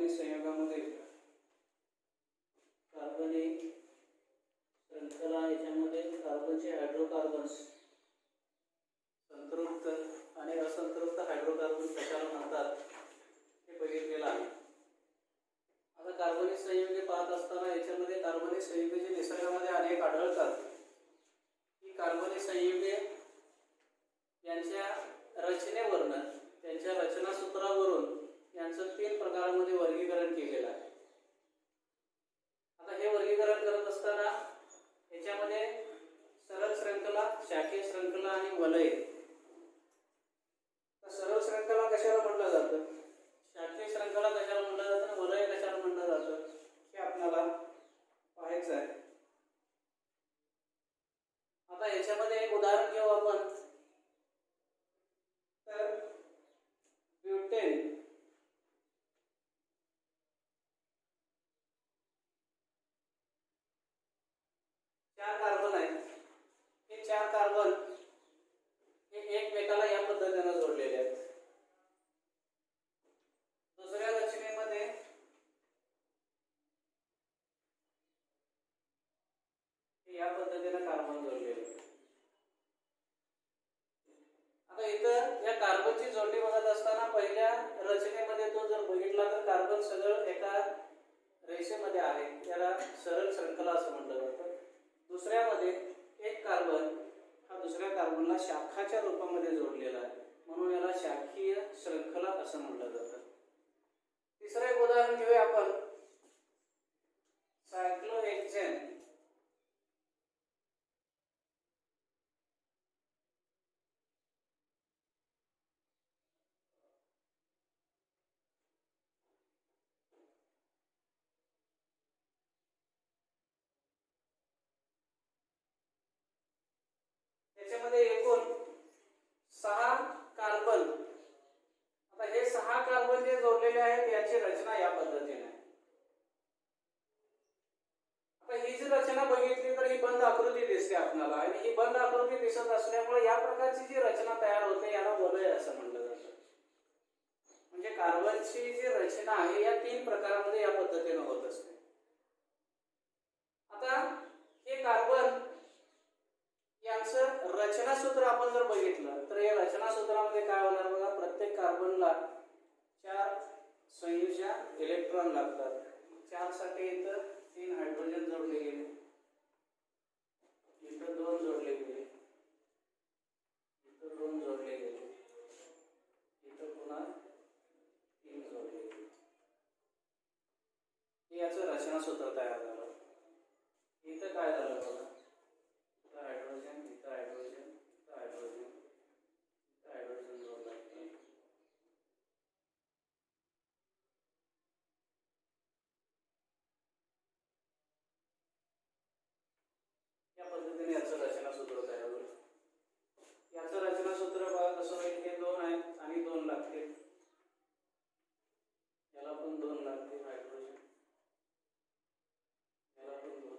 कार्बनिक संयुगामध्ये कार्बनिक श्रृंखला याच्यामध्ये कार्बनचे हायड्रोकार्बन्स संतृप्त आणि असंतृप्त हायड्रोकार्बन कशाला म्हणतात हे बघितलेलं आहे. आता कार्बनिक संयुगे पाहत असताना याच्यामध्ये कार्बनिक संयुगे जे निसर्गामध्ये अनेक आढळतात, ही कार्बनिक संयुगे यांच्या रचनेवरनं, त्यांच्या रचनासूत्रावरून यांचं 3 प्रकारामध्ये वर्गीकरण केलेलं आहे. आता हे वर्गीकरण करत असताना याच्यामध्ये सरळ श्रृंखला, शाखीय श्रृंखला आणि वलय. सरळ श्रृंखला कशाला म्हटलं जातं, शाखीय श्रृंखला कशाला म्हटलं जातं आणि वलय कशाला म्हटलं जातं हे आपल्याला पाहायचं आहे. आता याच्यामध्ये एक उदाहरण घेऊ आपण. तर ब्युटेन चार कार्बन आहेत. हे 4 कार्बन हे एकमेकाला या पद्धतीने जोडलेले आहेत. दुसऱ्या रचनेमध्ये या पद्धतीने कार्बन जोडलेले आहेत. आता इथं या कार्बनची जोडणी बघत असताना पहिल्या रचनेमध्ये तो जर बघितला तर कार्बन सगळं एका रेषेमध्ये आहे, त्याला सरळ श्रृंखला असं म्हटलं जातं. दुसऱ्यामध्ये एक कार्बन हा दुसऱ्या कार्बनला शाखाच्या रूपामध्ये जोडलेला आहे, म्हणून याला शाखीय श्रृंखला असं म्हटलं जातं. तिसरं एक उदाहरण घेऊया आपण. सायक्लोहेक्सेन. त्याच्यामध्ये एकूण 6 कार्बन. आता हे 6 कार्बन जे जोडलेले आहेत याची रचना या पद्धतीने आहे. आता ही जी रचना बघितली तर ही बंद आकृती दिसते आपल्याला, आणि ही बंद आकृती दिसत असल्यामुळे या प्रकारची जी रचना तयार होते याला वलय असं म्हटलं जातं. म्हणजे कार्बनची जी रचना आहे या 3 प्रकारामध्ये या पद्धतीने होत असते. आता हे कार्बन यांचं रचनासूत्र आपण जर बघितलं तर या रचनासूत्रामध्ये काय होणार बघा. प्रत्येक कार्बनला 4 संयुजा इलेक्ट्रॉन लागतात. 4 साठी इथं 3 हायड्रोजन जोडले गेले, इथं 2 जोडले गेले, इथं 2 जोडले गेले, इथं पुन्हा 3 जोडले गेले. हे याचं रचनासूत्र तयार झालं. इथं काय झालं बघा. हायड्रोजन, इथं हायड्रोजन, इथं हायड्रोजन, इथं हायड्रोजन जोडला. या पद्धतीने याचं रचनासूत्र तयार होईल. याचं रचनासूत्र बघा कसं होईल. हे 2 आहेत आणि 2 लागतील, याला पण 2 लागतील हायड्रोजन, याला पण 2.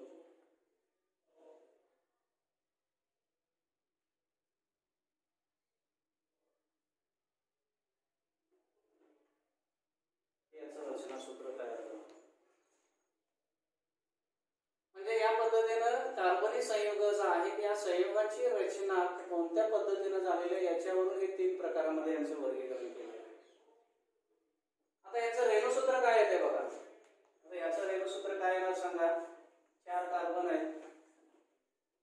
याचं रचनासूत्र तयार झालं. म्हणजे या पद्धतीनं कार्बनिक संयुग जो आहे या संयुगाची रचना कोणत्या पद्धतीने झालेली आहे याच्यावरून हे 3 प्रकारामध्ये यांचं वर्गीकरण केलं आहे. आता याचं रेणूसूत्र काय येते बघा. आता याचं रेणूसूत्र काय येणार सांगा. 4 कार्बन आहेत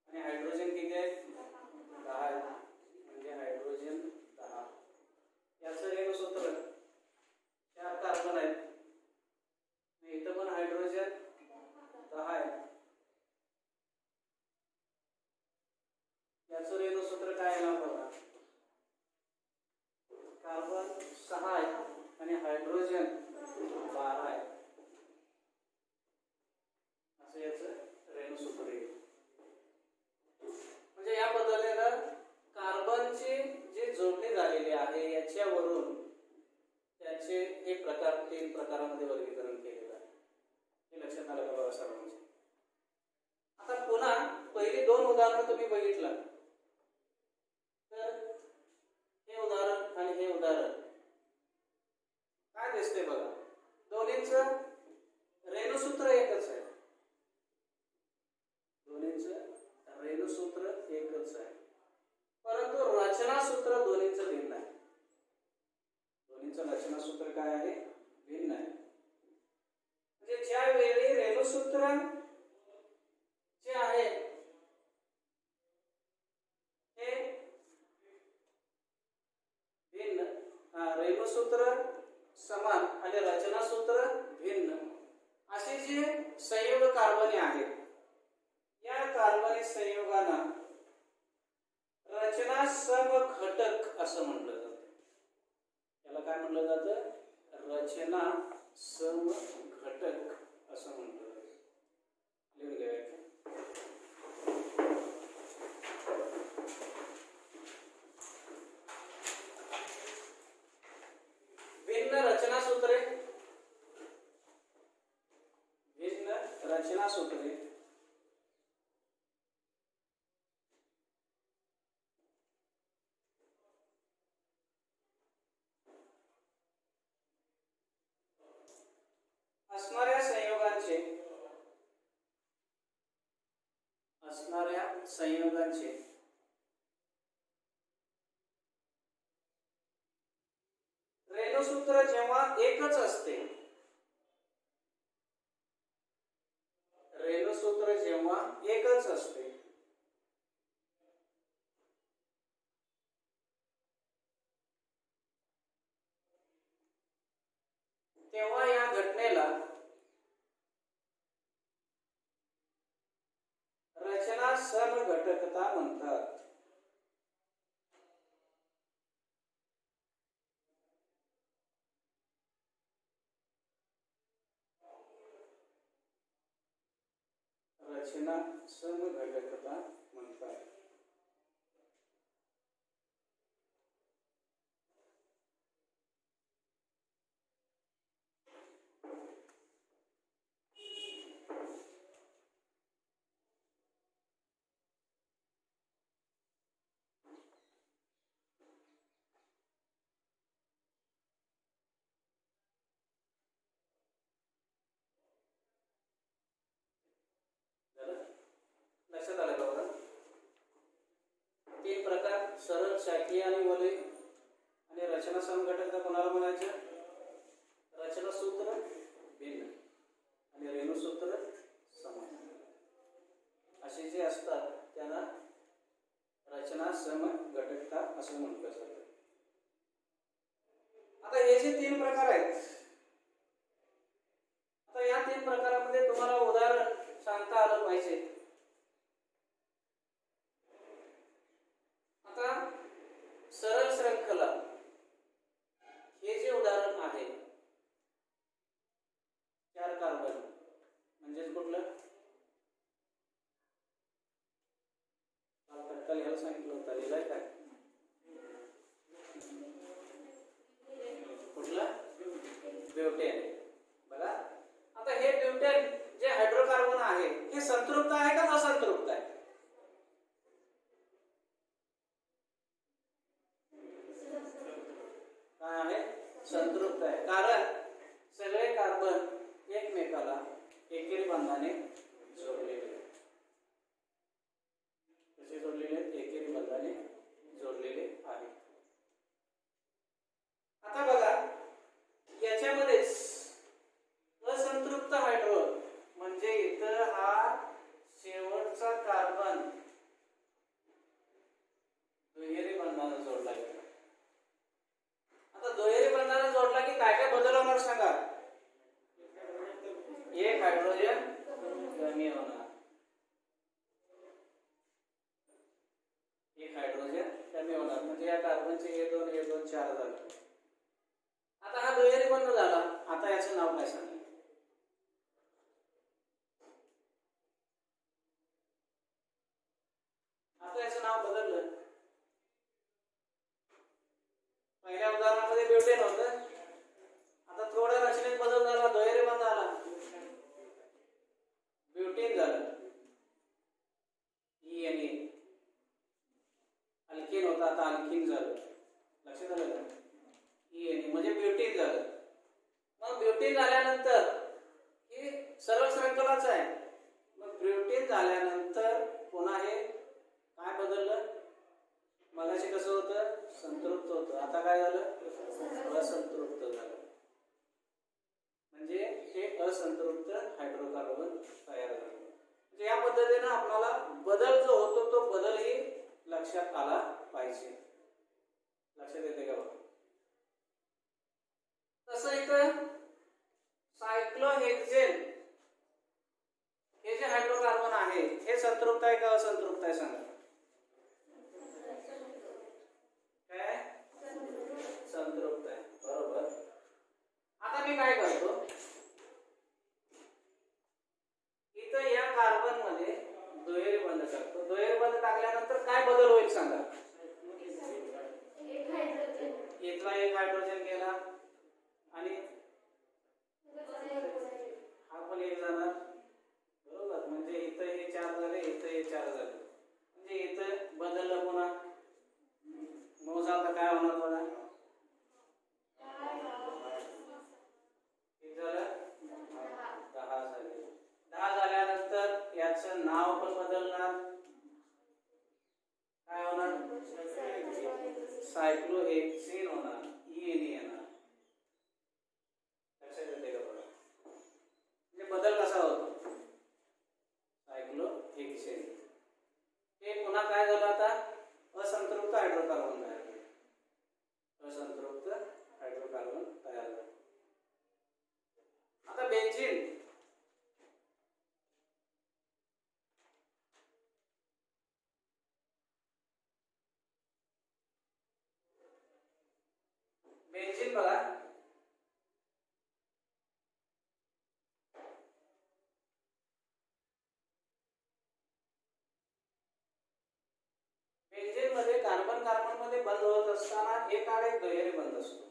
आणि हायड्रोजन किती आहेत 10 आहेत, म्हणजे हायड्रोजन 10. याचं रेणूसूत्र 4 कार्बन आहेत आणि इथं पण हायड्रोजन 10 आहे. याचं रेणूसूत्र काय येणार बघा. कार्बन 6 आहे आणि हायड्रोजन 12 आहे, असं याचं रेणूसूत्र येईल. म्हणजे या पद्धतीनं कार्बनची जी जोडणी झालेली आहे याच्यावरून त्याचे हे प्रकार 3 प्रकारामध्ये वर्गीकरण केलेलं आहे. हे लक्षात आलं का बघा सर्वांचे. आता पुन्हा पहिली 2 उदाहरणं तुम्ही बघितलं तर हे उदाहरण आणि हे उदाहरण काय दिसते बघा. दोन्हींच दोन्हीचं रेणुसूत्र एकच आहे, दोन्हीचं रेणुसूत्र एकच आहे, परंतु रचनासूत्र दोन्हीचं भिन्न आहे. दोन्हीचं रचनासूत्र काय आहे? भिन्न आहे. म्हणजे ज्या वेळी रेणुसूत्र जे आहे हे भिन्न, रेणुसूत्र समान आणि रचनासूत्र भिन्न असे जे संयुग कार्बने आहेत, या कार्बनी संयुगांना रचना समघटक असं म्हटलं जातं. याला काय म्हटलं जातं? रचना समघटक असं म्हटलं जातं. लिहून घ्यायचं. भिन्न रचनासूत्रे, भिन्न रचनासूत्रे असणाऱ्या संयोगांचे रेणुसूत्र जेव्हा एकच असते, रेणुसूत्र जेव्हा एकच असते तेव्हा या घटनेला रचना समघटकता म्हणतात. रचना समघटकता म्हणतात. लक्षात आलं का बघा? तीन प्रकार: सरळ, शाखीय आणि वलय. आणि रचना समघटकता कोणाला म्हणायचं? रचनासूत्र भिन्न आणि रेणुसूत्र समान असे जे असतात त्यांना रचना समघटकता असं म्हटलं जातं. आता हे जे तीन प्रकार आहेत, आता या तीन प्रकारामध्ये तुम्हाला उदाहरण सांगता आलं पाहिजे. आता सरळ श्रृंखला हे जे उदाहरण आहे, 4 कार्बन म्हणजे कुठलं? तत्काल याला सांगितलं होतं, लिहिलंय काय? कुठलं? ब्युटेन. बघा आता हे ब्युटेन जे हायड्रोकार्बन आहे हे संतृप्त आहे का असंतृप्त आहे? काय आहे? संतृप्त आहे. कारण सगळे कार्बन एकमेकाला एकेरी बंधाने जोडलेले आहेत. कसे जोडलेले आहेत? एकेरी बंधाने जोडलेले आहेत. आता बघा याच्यामध्येच असंतृप्त हायड्रोजन म्हणजे इथं हा शेवटचा कार्बन दुहेरी बंधाने जोडला गेला. आता दुहेरी बंधाने जोडला की काय काय बदल होणार सांगा? एक हायड्रोजन कमी होणार, एक हायड्रोजन कमी होणार. म्हणजे या कार्बनचे हे दोन 4 झाले. आता हा दुहेरी बंध झाला. आता याचं नाव काय सांगा? आता याचं नाव बदललं. पहिल्या उदाहरणामध्ये ब्युटेन होतं, आता थोडा रचनेत बदल झाला, दुहेरी बंध आला, ब्युटेन झालं. ई अल्केन होता, आता अल्किन झालं. लक्षात आलं का? ई म्हणजे ब्युटेन झालं. मग ब्युटेन ब्युटीन झाल्यानंतर ही सरळ शृंखलाच आहे. मग ब्युटीन झाल्यानंतर पुन्हा हे काय बदललं? मगाशी कसं होतं? संतृप्त होतं. आता काय झालं? असंतृप्त झालं. म्हणजे हे असंतृप्त हायड्रोकार्बन तयार झालं. म्हणजे या पद्धतीने आपल्याला बदल जो होतो तो बदलही लक्षात आला पाहिजे. लक्षात येते का बघा? तसं इथं सायक्लोहेक्सेन हे जे हायड्रोकार्बन आहे हे संतृप्त आहे का असंतृप्त आहे सांगा? काय? संतृप्त आहे. बरोबर. आता मी काय करतो, इथं या कार्बन मध्ये दुहेरी बंध टाकतो. दुहेरी बंध टाकल्यानंतर काय बदल होईल सांगा? इथला एक हायड्रोजन गेला आणि हा पण एक जाणार. बरोबर. म्हणजे इथं हे 4 झाले, इथं हे 4 झाले. म्हणजे इथं बदललं पुन्हा. मोज आता काय होणार बघा? किती झालं? 10 झाले. 10 झाल्यानंतर याचं नाव पण बदलणार. काय होणार? सायक्लोहेक्सेन होणार. EN येणार. लक्षात येते का बघा? म्हणजे बदल कसा होतो? सायक्लोहेक्सेन हे पुन्हा काय झालं? आता असंतृप्त हायड्रोकार्बन तयार झाले. असंतृप्त हायड्रोकार्बन तयार झाले. आता बेन्झीन. बेन्झीन बघा, बेन्झीन मध्ये कार्बन कार्बन मध्ये बंध होत असताना एक आड एक दुहेरी बंध असतो.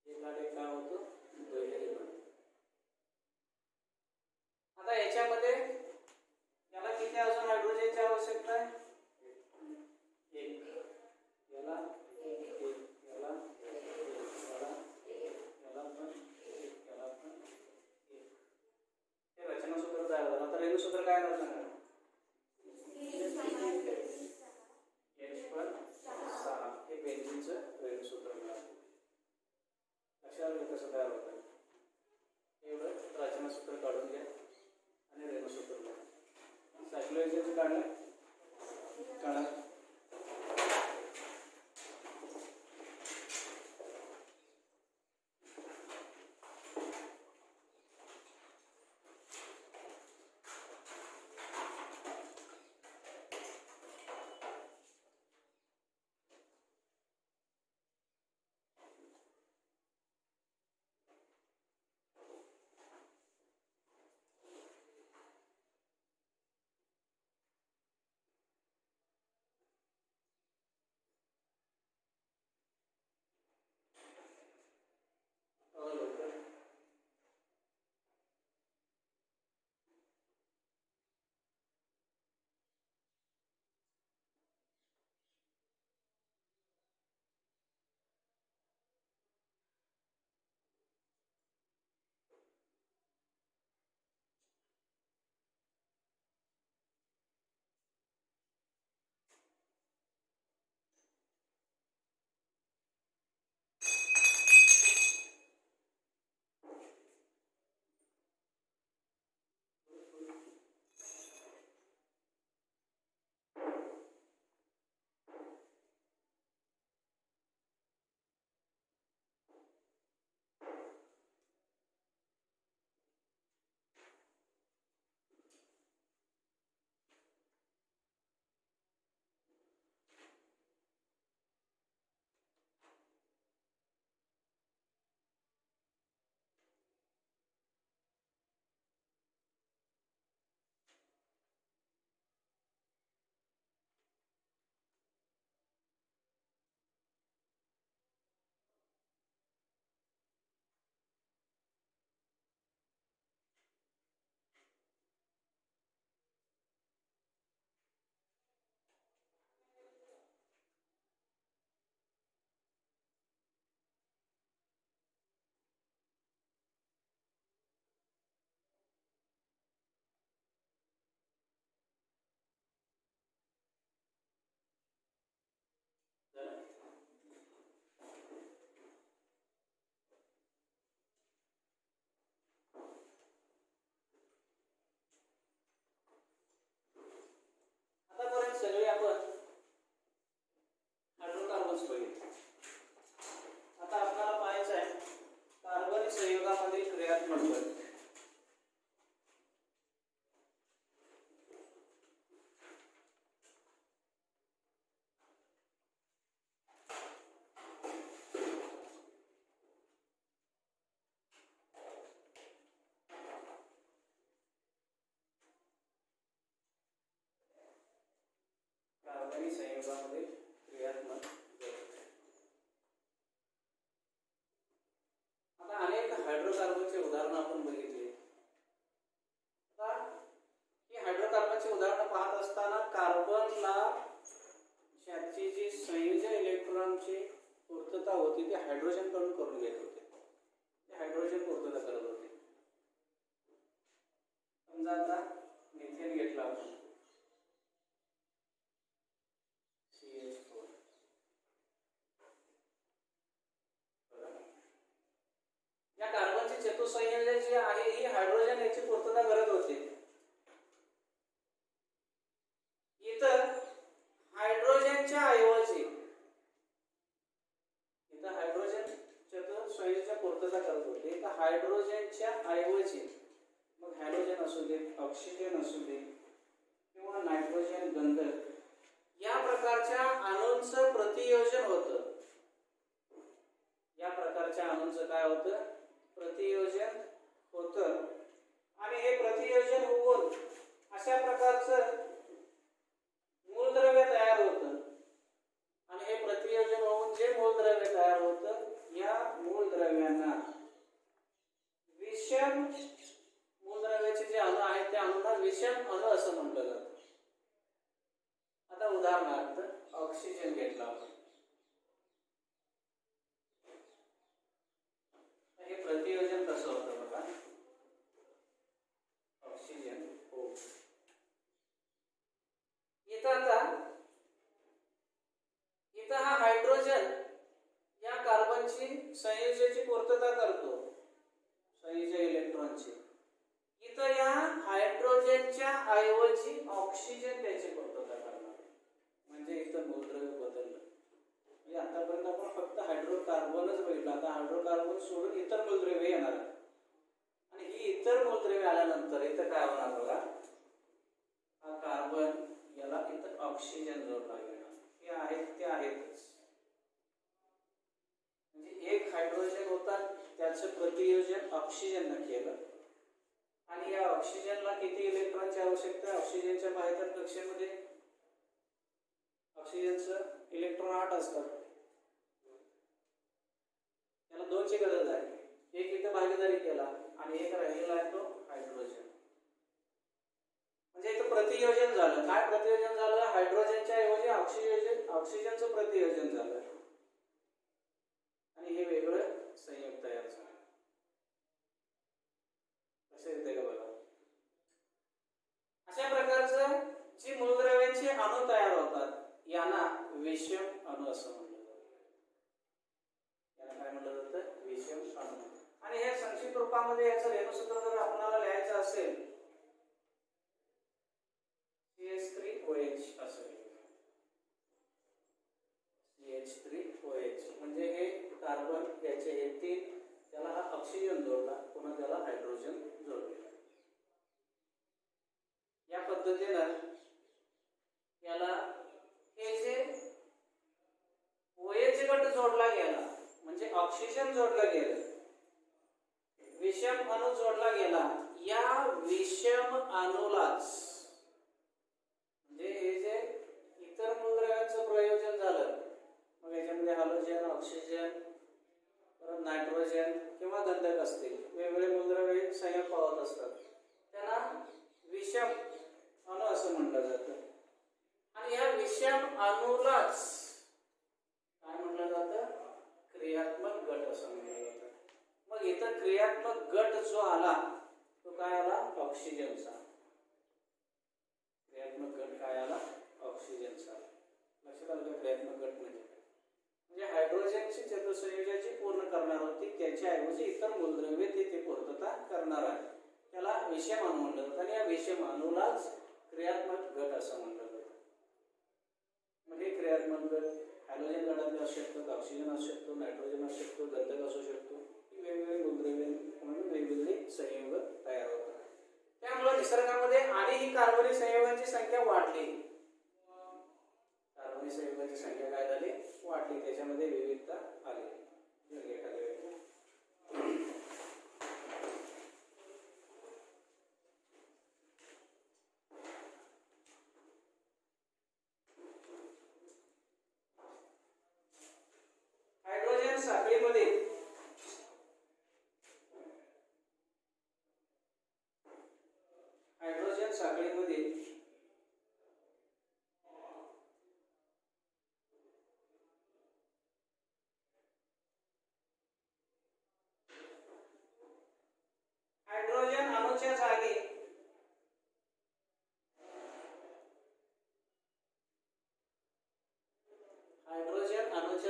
एक आड एक काय होतो? दुहेरी बंध. आता याच्यामध्ये याला किती अजून हायड्रोजनची आवश्यकता आहे? एक. याला एक, याला याला पण एक, याला पण एक. हे रचनासूत्र तयार झालं. आता रेणूसूत्र काय झालं सांगा? H+6 हे बेन्झीनचं रेणूसूत्र मिळालं. लक्षात कसं तयार होतं? एवढं रचनासूत्र काढून घ्या आणि रेणूसूत्र मिळालं. सायक्लोहेक्सेनचं काढलं काढा. कार्बनी संयुगामध्ये क्रियात्मक गट होते. आता अनेक हायड्रोकार्बनचे उदाहरण आपण बघितले. आता ही हायड्रोकार्बनचे उदाहरण पाहत असताना कार्बनला त्याची जी संयोजक इलेक्ट्रॉनची पूर्तता होती ती हायड्रोजन कडून करून घेत होते. ते हायड्रोजन पूर्तता करत होते. समजा आता मिथेन घेतला आपण, CH4. या कार्बनची चतुसंयोजक जी आहे ही हायड्रोजन याची पूर्तता करत होते. इतर हायड्रोजनच्या ऐवजी इथं हायड्रोजन चतुसंयोजक पूर्तता करत होते. तर हायड्रोजनच्या ऐवजी मग हॅलोजन असू दे, ऑक्सिजन असू दे किंवा नायट्रोजन, गंधक या प्रकारच्या अणूंचं प्रतियोजन होतं. या प्रकारच्या अणूंचं काय होतं? प्रतियोजन होतं. आणि हे प्रतियोजन होऊन अशा प्रकारचं मूलद्रव्य तयार होतं. आणि हे प्रतियोजन होऊन जे मूलद्रव्य तयार होतं या मूलद्रव्यांना विषम मूलद्रव्याचे जे अणू आहेत त्या अणूंना विषम अणू असं म्हटलं जातं. आता उदाहरणार्थ ऑक्सिजन घेतला आपण. हे प्रतियोजन कसं होतं बघा. Oxygen O. इथं हा हायड्रोजन या कार्बनची संयोजकाची पूर्तता करतो, संयोजक इलेक्ट्रॉनची. इथं या हायड्रोजनच्या ऐवजी ऑक्सिजन त्याची पूर्तता करणार. म्हणजे इथं मूलद्रव्य बदललं. म्हणजे आतापर्यंत आपण फक्त हायड्रोकार्बनच बघितलं. आता हायड्रोकार्बन सोडून इतर मूलद्रव्य येणार. आणि ही इतर मूलद्रव्य आल्यानंतर इथं काय होणार बघा. हा कार्बन याला इथं ऑक्सिजन जोडला गेला. हे आहेत ते आहेतच. म्हणजे एक हायड्रोजन होता त्याचं प्रतियोजन ऑक्सिजनने केलं. आणि या ऑक्सिजनला किती इलेक्ट्रॉनची आवश्यकता आहे? ऑक्सिजनच्या बाह्यतर कक्षेमध्ये ऑक्सिजनचं इलेक्ट्रॉन 8 असतात. त्याला 2 ची गरज आहे. एक इथं भागीदारी केला आणि एक राहिलेला आहे तो हायड्रोजन. म्हणजे इथं प्रतियोजन झालं. काय प्रतियोजन झालं? हायड्रोजनच्या ऐवजी ऑक्सिजनचं प्रतियोजन झालं. आणि हे वेगळं संयुग तयार झालं. कसे येते का बघा. अशा प्रकारचं जी मूलद्रव्यांचे अणू तयार होतात यांना विषम अणू असं म्हटलं जातं. याला काय म्हटलं जातं? विषम अणू. आणि हे संक्षिप्त रूपामध्ये याचं रेणूसूत्र जर आपल्याला लिहायचं असेल CH3OH असं. CH3OH म्हणजे हे कार्बन याचे हे 3, त्याला हा ऑक्सिजन जोडला, पुन्हा त्याला हायड्रोजन जोडलेला. या पद्धतीनं याला हे जे OH गट जोडला गेला म्हणजे ऑक्सिजन जोडला गेलं, विषम अणू जोडला गेला. या विषम अणूलाच म्हणजे हे जे इतर मूलद्रव्यांचं प्रयोजन झालं, मग याच्यामध्ये हॅलोजन, ऑक्सिजन, परत नायट्रोजन किंवा गंधक असतील, वेगवेगळे मूलद्रव्य संयोग पावत असतात, त्यांना विषम अणू असं म्हटलं जातं. आणि या विषम अणूलाच काय म्हटलं जातं? क्रियात्मक गट असं म्हटलं जातं. मग इथं क्रियात्मक गट जो आला तो काय आला? ऑक्सिजनचा. क्रियात्मक गट काय आला? ऑक्सिजनचा. लक्षात आलं का? क्रियात्मक गट म्हणजे हायड्रोजनची चतुसंयोजकाची पूर्ण करणार होती, त्याच्याऐवजी इतर मूलद्रव्य ते पूर्तता करणार आहे. त्याला विषम अणू म्हणलं जातं. आणि या विषम अणूलाच क्रियात्मक गट असं म्हणलं जातं. म्हणजे क्रियात्मक गट हायड्रोजन गटातले असू शकतात, ऑक्सिजन असू शकतो, नायट्रोजन असू शकतो, गंधक असू शकतो. वेगवेगळे मूलद्रव्य म्हणून वेगवेगळे संयोग तयार होतात. त्यामुळे निसर्गामध्ये आणि ही कार्बनी संयोगांची संख्या वाढली. कार्बनी संयोगांची संख्या काय झाली? वाढली. त्याच्यामध्ये विविधता आली. साखळीमध्ये हायड्रोजन साखळीमध्ये हायड्रोजन अणूच्या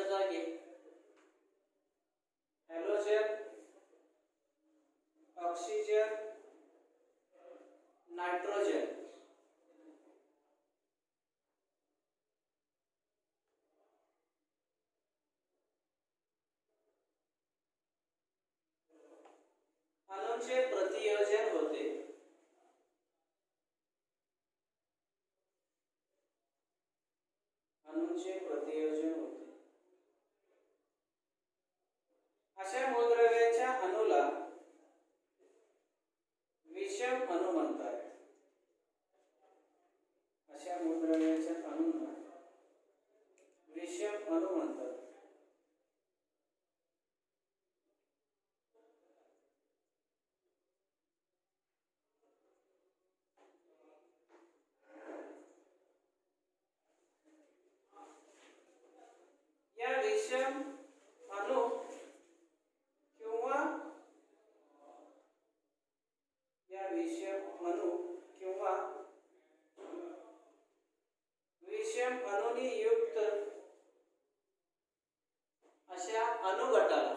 जागी हॅलोजन, ऑक्सिजन, नायट्रोजन अणूंचे प्रतियोजन होते. अणूंचे प्रतियोजन होते. अशा मूलद्रव्याच्या अणूला विषम अणू म्हणतात. अशा मूलद्रव्याच्या अणूंना विषम अणू म्हणतात. या विषम अणू किंवा विषम अणूंनी युक्त अशा अणुगटाला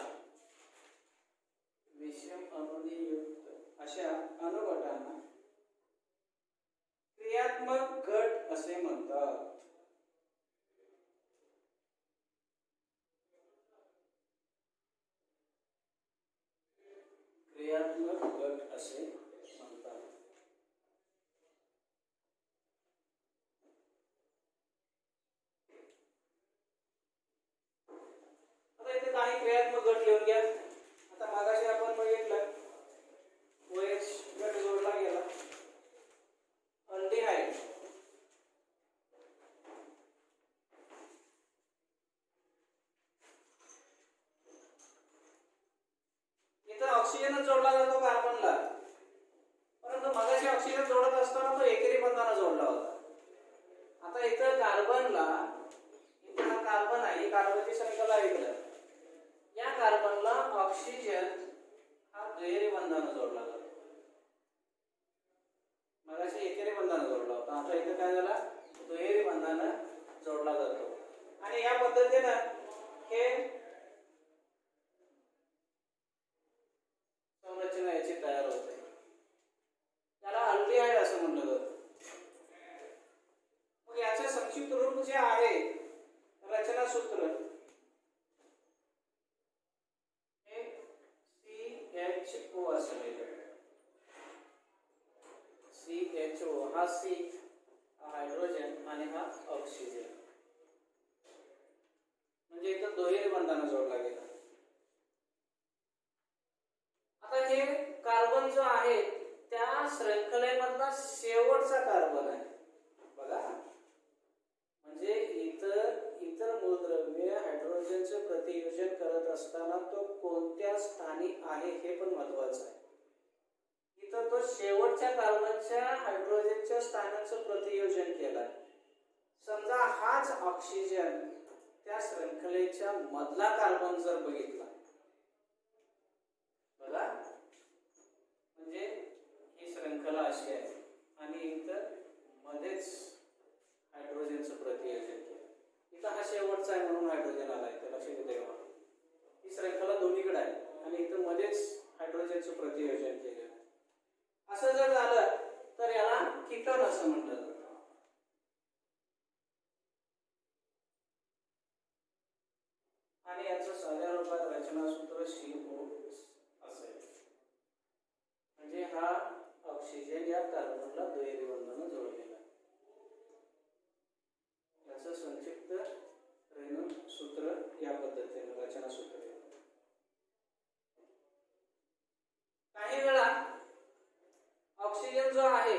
क्रियात्मक गट असे म्हणतात. क्रियात्मक गट असे म्हणतात. आता इथे काही क्रियात्मक गट लिहून घ्या. आता मागाशी आपण बघितलं OH गट जोडला गेला. अल्डिहाइड इथं ऑक्सिजन जोडला जातो कार्बनला, परंतु मगाशी ऑक्सिजन जोडत असताना तो एकेरी बंधाने जोडला होता. आता इथं कार्बनला, इथं हा कार्बन आहे, ही कार्बनची संख्या इकडे, या कार्बनला ऑक्सिजन हा दुहेरी बंधाने जोडला जातो. मगाशी एकेरी बंधाने जोडला होता, आता इथं काय झाला, दुहेरी बंधाने जोडला जातो. आणि या पद्धतीने हे संरचना याची तयार होते. त्याला अल्डिहाइड असं म्हटलं जातं. मग याचे संक्षिप्त रूप जे आहे रचना सूत्र हे CHO असं लिहिलं. CHO हा C हा हायड्रोजन आणि हा ऑक्सिजन, म्हणजे इथं दुहेरी बंधाने जोडला गेला. आता हे कार्बन जो आहे त्या शृंखलेमधला शेवटचा कार्बन आहे बघा. म्हणजे इतर मूलद्रव्य हायड्रोजनचे प्रतियोजन करत असताना तो कोणत्या स्थानी आहे हे पण महत्त्वाचं आहे. इथं तो शेवटच्या कार्बनच्या हायड्रोजनच्या स्थानाचं प्रतियोजन केलं. समजा हाच ऑक्सिजन त्या शृंखलेच्या मधला कार्बन जर बघितला बघा, म्हणजे ही शृंखला अशी आहे आणि इथं मध्येच हायड्रोजनचं प्रतियोजन केलं. इथं हा शेवटचा आहे म्हणून हायड्रोजन आला आहे, लक्षात येते का? ही शृंखला दोन्हीकडे आहे आणि इथं मध्येच हायड्रोजनचं प्रतियोजन केलं. असं जर झालं तर याला कीटोन असं म्हटलं जातं. आणि याचं साध्या रूपात रचना सूत्र CO असेल. म्हणजे हा ऑक्सिजन या कार्बनला दुहेरी बंधाने जोडलेला आहे. याचं संक्षिप्त रेणू सूत्र या पद्धतीने रचना सूत्र. काही वेळा ऑक्सिजन जो आहे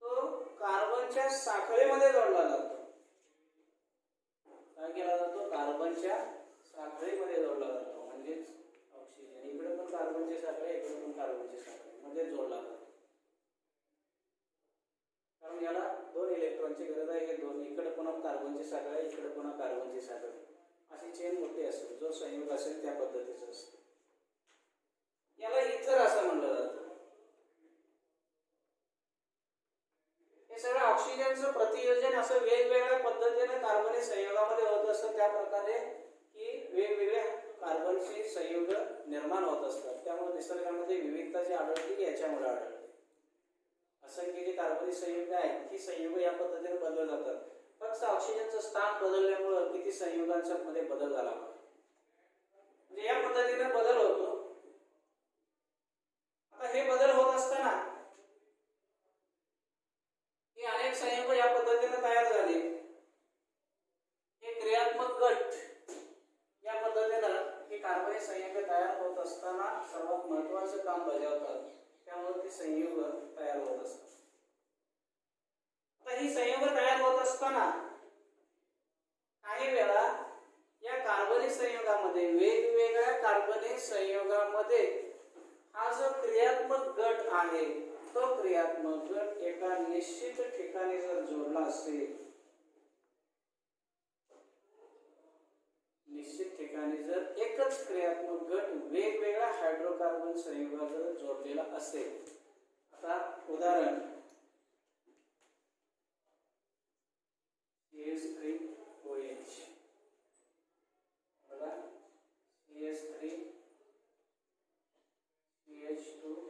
तो कार्बनच्या साखळीमध्ये जोडला जातो. काय केला जातो? कार्बनच्या कार्बनच्या साखळीमध्ये जोडला जातो, म्हणजेच ऑक्सिजन. इकडे पण कार्बनची साखळी, इकडे पण कार्बनची साखळी मध्ये जोडला जातो, कारण याला 2 इलेक्ट्रॉनची गरज आहे. हे दोन, इकडे पुन्हा कार्बनची साखळी, इकडे पुन्हा कार्बनची साखळी, अशी चेन मोठी असेल, जो संयुग असेल त्या पद्धतीचं असतं. याला इथर असं म्हणलं जातं. हे सगळं ऑक्सिजनचं प्रतियोजन असं वेगवेगळ्या पद्धतीने कार्बनी संयुगामध्ये होत असतं. त्या प्रकारे ही वेगवेगळ्या कार्बनची संयुग निर्माण होत असतात. त्यामुळे निसर्गामध्ये विविधता जी आढळते याच्यामुळे आढळते. असंख्य जी कार्बनी संयुग आहेत ही संयुग या पद्धतीने बदलत जातात. फक्त ऑक्सिजनचं स्थान बदलल्यामुळे किती संयुगांच्या मध्ये बदल झाला, म्हणजे या पद्धतीने बदल होतो. आता हे बदल होत असताना हे अनेक संयुग या पद्धतीने तयार झाले. हे क्रियात्मक गट या पद्धतीने हे कार्बनी संयुग तयार होत असताना सर्वात महत्त्वाचं काम बजावतात. त्यामुळे ती संयुग तयार होत असतात. आता ही संयुग तयार होत असताना काही वेळा या कार्बनी संयुगामध्ये, वेगवेगळ्या कार्बनी संयुगामध्ये हा जो क्रियात्मक गट आहे तो क्रियात्मक गट एका निश्चित ठिकाणी जर जोडला असेल, निश्चित ठिकाणी जर एकच क्रियात्मक गट वेगवेगळ्या हायड्रोकार्बन संयुगात जोडलेला असेल. आता उदाहरण CH3OH, बघा CH3 CH2OH,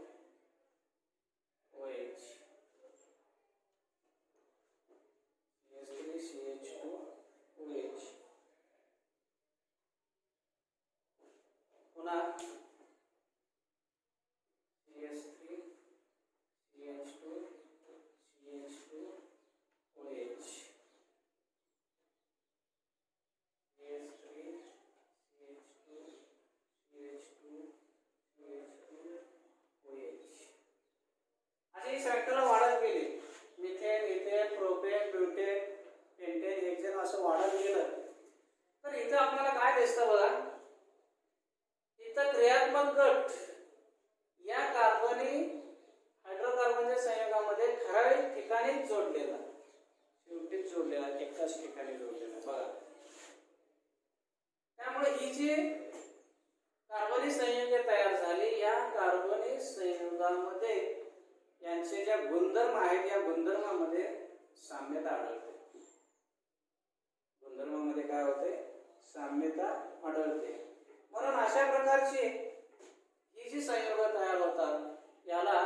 CH3 CH2OH, पुन्हा CH3 CH2 CH2OH, अशी संख्या वाढत गेली. Methane, ethane, propane, butane, pentane, hexane असं वाढत गेलं. तर इथं आपल्याला काय दिसतं बघा, इथं क्रियात्मक गट या कार्बनी हायड्रोकार्बनच्या संयुगामध्ये ठराविक ठिकाणी जोडलेला, शेवटीच जोडलेला, एकाच ठिकाणी जोडलेला बघा. त्यामुळे ही जी कार्बनी संयुगे तयार झाली, या कार्बनी संयुगामध्ये यांचे ज्या गुणधर्म आहेत या गुणधर्मामध्ये साम्यता आढळते. गुणधर्मामध्ये काय होते, साम्यता आढळते. म्हणून अशा प्रकारची ही जी संयुग तयार होतात याला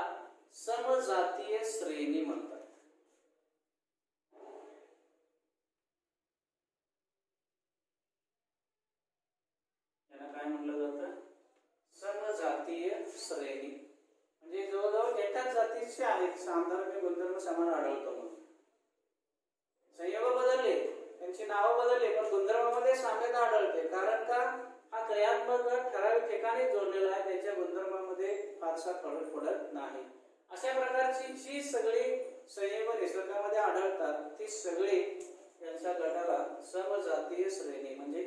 समजातीय श्रेणी म्हणतात. याला काय म्हटलं जातं, समजातीय श्रेणी. म्हणजे जवळजवळ एकाच जातीचे आहेत, साधारण गुणधर्म समान आढळतो. म्हणून संयोग बदलले, त्यांची नावं बदलले, पण गुणधर्मामध्ये साम्यता आढळते. कारण का, हा क्रियात्मक गट ठराविक ठिकाणी जोडलेला आहे, त्याच्या गुणधर्मामध्ये फारसा फरक पडत नाही. अशा प्रकारची जी सगळी संयोग निसर्गामध्ये आढळतात ती सगळी यांच्या गटाला समजातीय श्रेणी म्हणजे